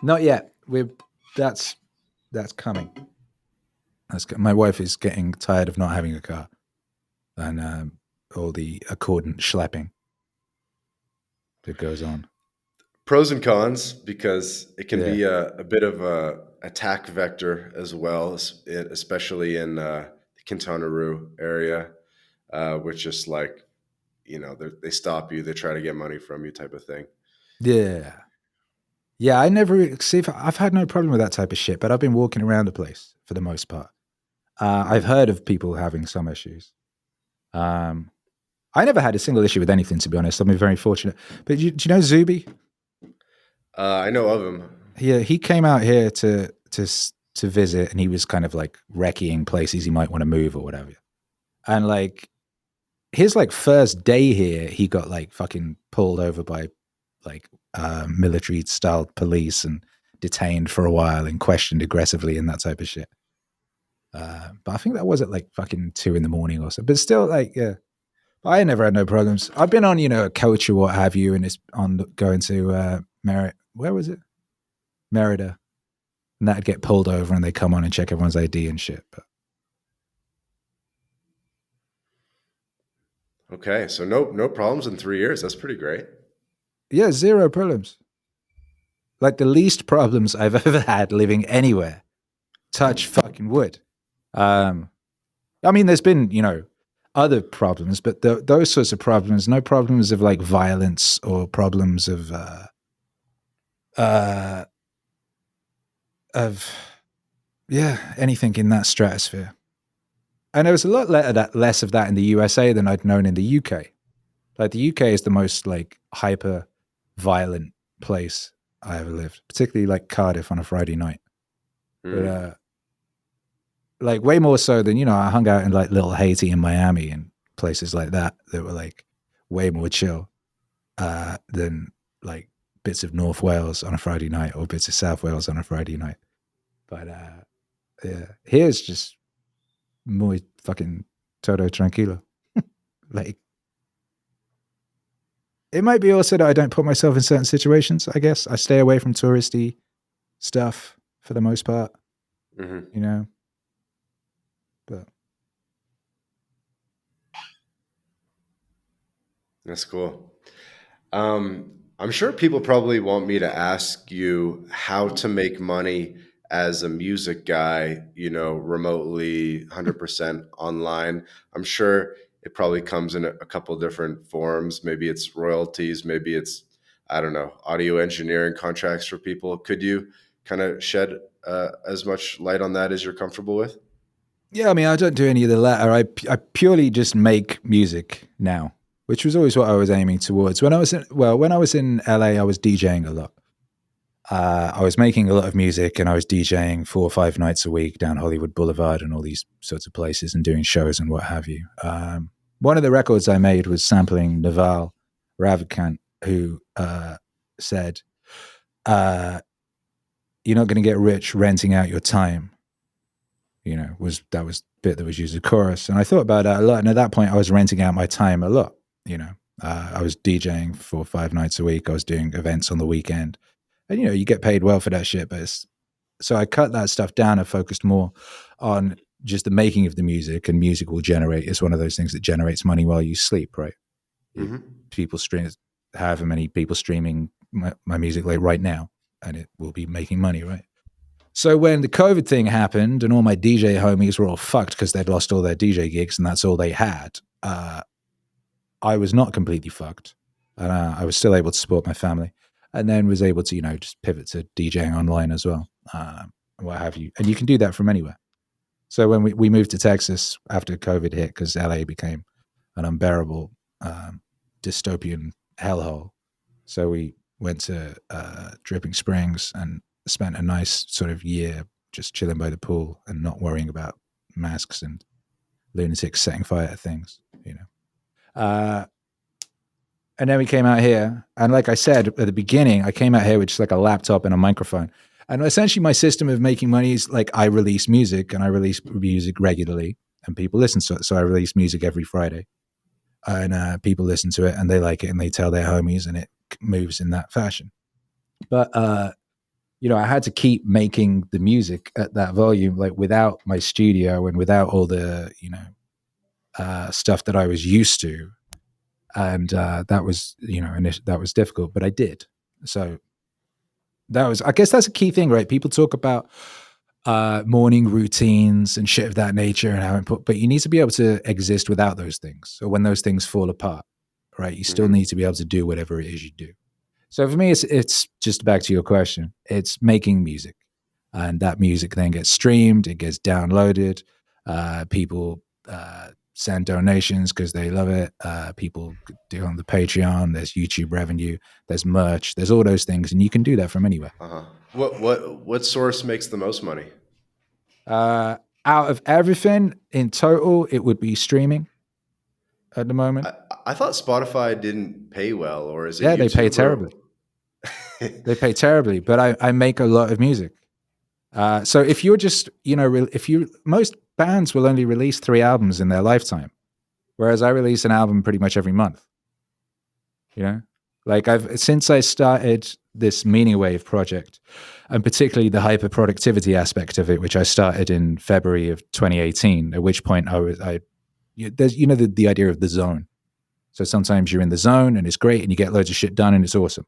Not yet. That's coming. My wife is getting tired of not having a car and all the accordant schlepping that goes on. Pros and cons, because it can be a bit of a attack vector as well, especially in the Quintana Roo area, which just like they stop you, they try to get money from you, type of thing. Yeah. Yeah, I never see. I've had no problem with that type of shit, but I've been walking around the place for the most part. I've heard of people having some issues. I never had a single issue with anything, to be honest. I've been very fortunate. But do you know Zuby? I know of him. He came out here to visit, and he was kind of like recceing places he might want to move or whatever. And like his like first day here, he got like fucking pulled over by like military style police and detained for a while and questioned aggressively and that type of shit. But I think that was at like fucking 2 a.m. or so. But still, like, yeah, I never had no problems. I've been on, a coach or what have you, and it's on going to where was it? Merida. And that'd get pulled over and they come on and check everyone's ID and shit. But okay, so no problems in 3 years. That's pretty great. yeah, zero problems. Like the least problems I've ever had living anywhere. Touch fucking wood. I mean, there's been, other problems, but those sorts of problems, no problems of like violence or problems of anything in that stratosphere. And there was a lot less of that in the USA than I'd known in the UK. Like the UK is the most like hyper violent place I ever lived, particularly like Cardiff on a Friday night. But like way more so than, I hung out in like Little Haiti in Miami and places like that were like way more chill than like bits of North Wales on a Friday night or bits of South Wales on a Friday night. But yeah, here's just muy fucking todo tranquilo. Like, it might be also that I don't put myself in certain situations, I guess. I stay away from touristy stuff for the most part, But that's cool. I'm sure people probably want me to ask you how to make money as a music guy, remotely, 100% online. I'm sure it probably comes in a couple different forms. Maybe it's royalties, maybe it's, I don't know, audio engineering contracts for people. Could you kind of shed as much light on that as you're comfortable with? yeah, I mean, I don't do any of the latter. I purely just make music now, which was always what I was aiming towards. When I was in LA, I was DJing a lot. I was making a lot of music, and I was DJing 4 or 5 nights a week down Hollywood Boulevard and all these sorts of places, and doing shows and what have you. One of the records I made was sampling Naval Ravikant, who said, "You're not going to get rich renting out your time." That was the bit that was used as a chorus, and I thought about that a lot. And at that point, I was renting out my time a lot. I was DJing 4 or 5 nights a week. I was doing events on the weekend, and you get paid well for that shit. So I cut that stuff down and focused more on just the making of the music. And music will generate. It's one of those things that generates money while you sleep, right? Mm-hmm. People stream, however many people streaming my music like right now, and it will be making money, right? So when the COVID thing happened and all my DJ homies were all fucked because they'd lost all their DJ gigs and that's all they had, I was not completely fucked. And I was still able to support my family, and then was able to, just pivot to DJing online as well, what have you. And you can do that from anywhere. So when we moved to Texas after COVID hit, because LA became an unbearable dystopian hellhole. So we went to Dripping Springs and spent a nice sort of year just chilling by the pool and not worrying about masks and lunatics setting fire to things, and then we came out here, and like I said at the beginning, I came out here with just like a laptop and a microphone. And essentially my system of making money is like I release music, and I release music regularly, and people listen to it. So I release music every Friday, and people listen to it and they like it and they tell their homies, and it moves in that fashion. But I had to keep making the music at that volume, like without my studio and without all the stuff that I was used to, and that was that was difficult, but I did. So I guess that's a key thing, right? People talk about morning routines and shit of that nature and how important, but you need to be able to exist without those things. So when those things fall apart, right, you still need to be able to do whatever it is you do. So for me, it's just back to your question. It's making music, and that music then gets streamed, it gets downloaded. People send donations because they love it. People do on the Patreon. There's YouTube revenue. There's merch. There's all those things, and you can do that from anywhere. Uh-huh. What source makes the most money? Out of everything in total, it would be streaming at the moment. I thought Spotify didn't pay well, or is it? Yeah, YouTube they pay terribly. They pay terribly, but I make a lot of music. So if you're just, most bands will only release 3 albums in their lifetime, whereas I release an album pretty much every month. Like since I started this Meaning Wave project, and particularly the hyper productivity aspect of it, which I started in February of 2018, at which point there's the idea of the zone. So sometimes you're in the zone and it's great and you get loads of shit done and it's awesome.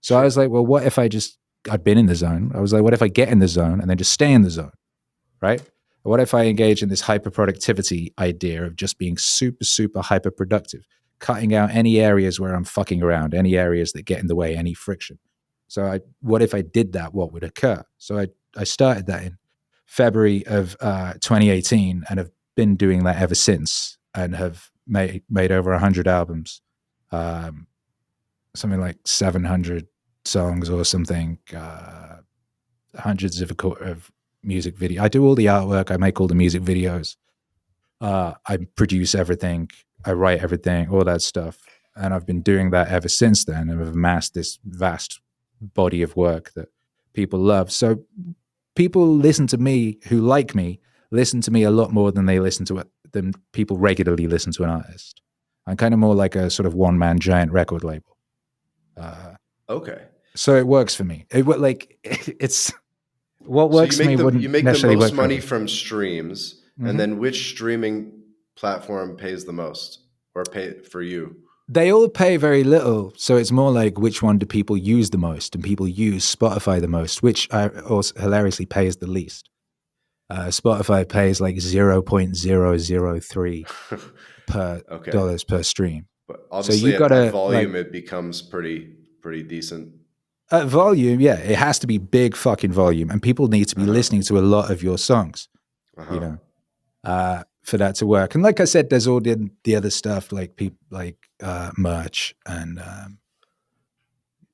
So I was like, well, what if I'd been in the zone. I was like, what if I get in the zone and then just stay in the zone, right? What if I engage in this hyper productivity idea of just being super, super hyper productive, cutting out any areas where I'm fucking around, any areas that get in the way, any friction. So what if I did that? What would occur? So I started that in February of 2018 and have been doing that ever since, and have made over 100 albums, something like 700 songs or something, hundreds of music video. I do all the artwork. I make all the music videos. I produce everything. I write everything, all that stuff. And I've been doing that ever since then, and I've amassed this vast body of work that people love. So people listen to me who like me, listen to me a lot more than than people regularly listen to an artist. I'm kind of more like a sort of one-man giant record label. Okay. So it works for me. It's what works for me wouldn't you make the necessarily most work money for from streams, and then which streaming platform pays the most, or pay for you? They all pay very little, so it's more like which one do people use the most, and people use Spotify the most, which also hilariously pays the least. Spotify pays like 0.003 per Okay. dollars per stream. But So obviously you gotta at volume, it becomes pretty decent. at volume, yeah, it has to be big fucking volume, and people need to be listening to a lot of your songs. for that to work. And like I said, there's all the other stuff like merch and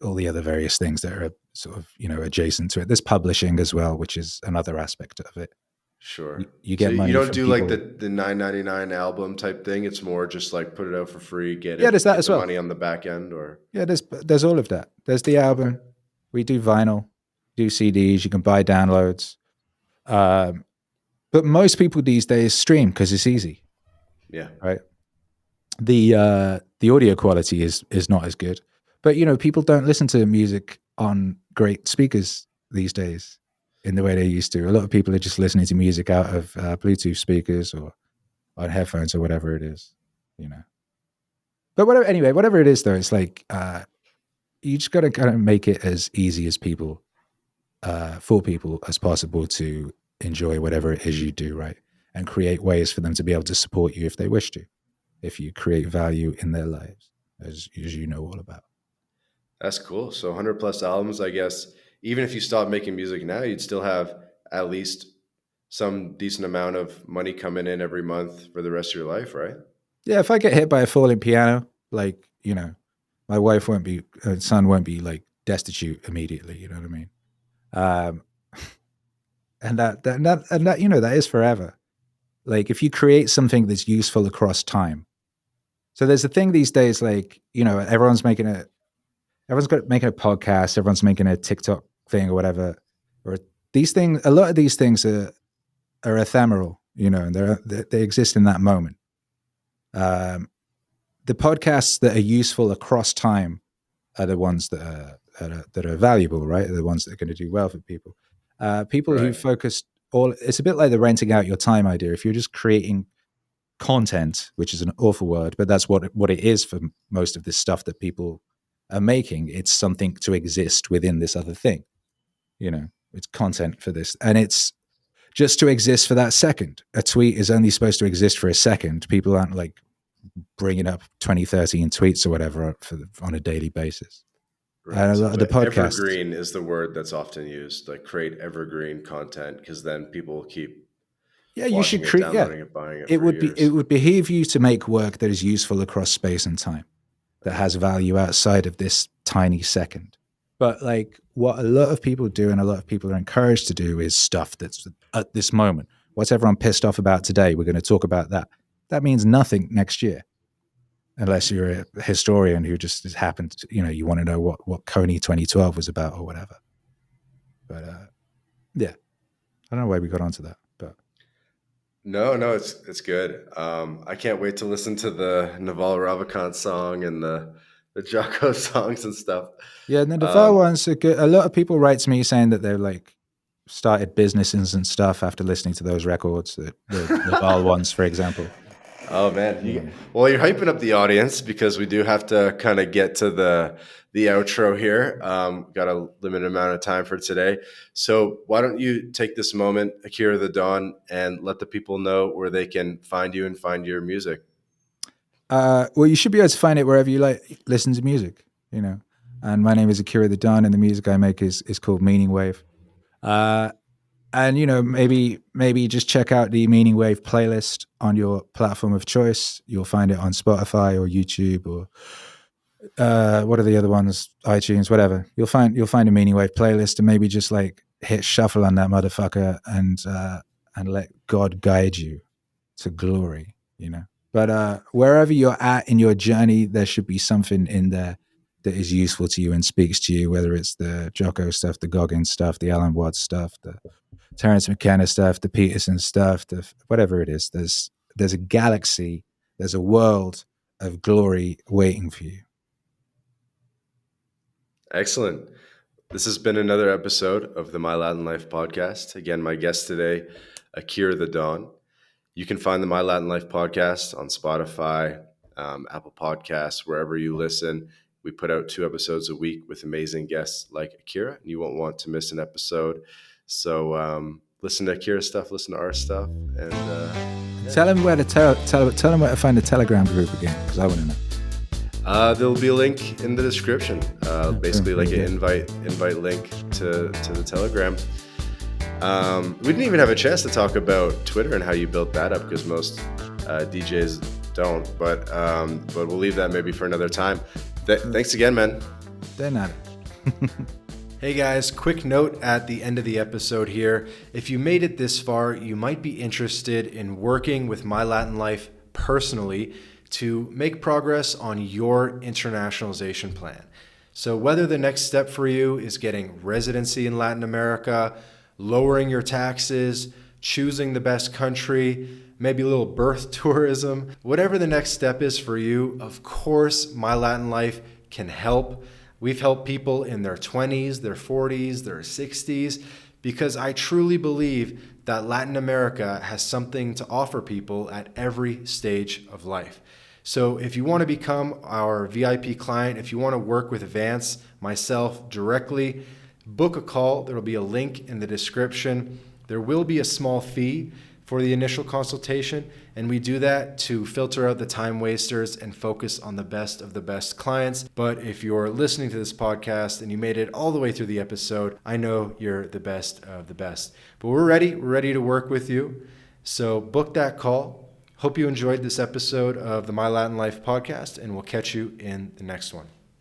all the other various things that are sort of adjacent to it. There's publishing as well, which is another aspect of it. Sure. You So get you money don't from do like people. the $9.99 album type thing. It's more just like put it out for free, Yeah, there's that get as the well. money on the back end, or Yeah, there's all of that. There's the okay. album. We do vinyl, do CDs. You can buy downloads. But most people these days stream because it's easy, Yeah. right? The audio quality is not as good, but people don't listen to music on great speakers these days in the way they used to. A lot of people are just listening to music out of Bluetooth speakers or on headphones or whatever it is, But whatever it is, though, it's like you just got to kind of make it as easy as for people as possible to enjoy whatever it is you do, right? And create ways for them to be able to support you if they wish to, if you create value in their lives, as you know all about. That's cool. So 100 plus albums, I guess. Even if you stop making music now, you'd still have at least some decent amount of money coming in every month for the rest of your life, right? Yeah, if I get hit by a falling piano, like, my wife won't be, son won't be like destitute immediately. You know what I mean? Um, and that is forever. Like if you create something that's useful across time. So there's a thing these days, like, everyone's making a podcast, everyone's making a TikTok thing or whatever. Or a lot of these things are ephemeral, and they exist in that moment. The podcasts that are useful across time are the ones that are valuable, right? They're the ones that are going to do well for people. People who Right. focus it's a bit like the renting out your time idea. If you're just creating content, which is an awful word, but that's what it is for most of this stuff that people are making. It's something to exist within this other thing. It's content for this, and it's just to exist for that second. A tweet is only supposed to exist for a second. People aren't like bringing up 20, 30 in tweets or whatever on a daily basis. And Right. a lot of So the podcasts. evergreen is the word that's often used, like create evergreen content, because then people will keep Yeah, you should watching it, create. Yeah, downloading it, buying it it for it years. would behoove you to make work that is useful across space and time, that has value outside of this tiny second. But like what a lot of people do and a lot of people are encouraged to do is stuff that's at this moment. What's everyone pissed off about today? We're going to talk about that. That means nothing next year, unless you're a historian who just has happened to, you want to know what Coney 2012 was about or whatever. But yeah, I don't know why we got onto that, but No, it's good. I can't wait to listen to the Naval Ravikant song and the Jocko songs and stuff. yeah, and then the Val Um, ones are good. A lot of people write to me saying that they're like started businesses and stuff after listening to those records, the Val ones, for example. oh man, Yeah. well, you're hyping up the audience because we do have to kind of get to the outro here. Got a limited amount of time for today, so why don't you take this moment, Akira the Don, and let the people know where they can find you and find your music. Well, you should be able to find it wherever you like listen to music, And my name is Akira the Don, and the music I make is called Meaning Wave. And maybe just check out the Meaning Wave playlist on your platform of choice. You'll find it on Spotify or YouTube or what are the other ones? iTunes, whatever. You'll find a Meaning Wave playlist, and maybe just like hit shuffle on that motherfucker and let God guide you to glory. But wherever you're at in your journey, there should be something in there that is useful to you and speaks to you, whether it's the Jocko stuff, the Goggins stuff, the Alan Watts stuff, the Terence McKenna stuff, the Peterson stuff, whatever it is. There's a galaxy, there's a world of glory waiting for you. Excellent. This has been another episode of the My Latin Life podcast. Again, my guest today, Akira the Don. You can find the My Latin Life podcast on Spotify, Apple Podcasts, wherever you listen. We put out 2 episodes a week with amazing guests like Akira, and you won't want to miss an episode. So listen to Akira's stuff, listen to our stuff, and Tell him where to tell him where to find the Telegram group again, because I want to know. there'll be a link in the description, basically like an invite link to the Telegram. We didn't even have a chance to talk about Twitter and how you built that up, because most DJs don't. But we'll leave that maybe for another time. Thanks again, man. They're not. Hey guys, quick note at the end of the episode here. If you made it this far, you might be interested in working with My Latin Life personally to make progress on your internationalization plan. So whether the next step for you is getting residency in Latin America, lowering your taxes, choosing the best country, maybe a little birth tourism, whatever the next step is for you, of course, My Latin Life can help. We've helped people in their 20s, their 40s, their 60s, because I truly believe that Latin America has something to offer people at every stage of life. So if you want to become our VIP client, if you want to work with Vance, myself directly, book a call. There will be a link in the description. There will be a small fee for the initial consultation, and we do that to filter out the time wasters and focus on the best of the best clients. But if you're listening to this podcast and you made it all the way through the episode, I know you're the best of the best. But we're ready to work with you. So book that call. Hope you enjoyed this episode of the My Latin Life podcast, and we'll catch you in the next one.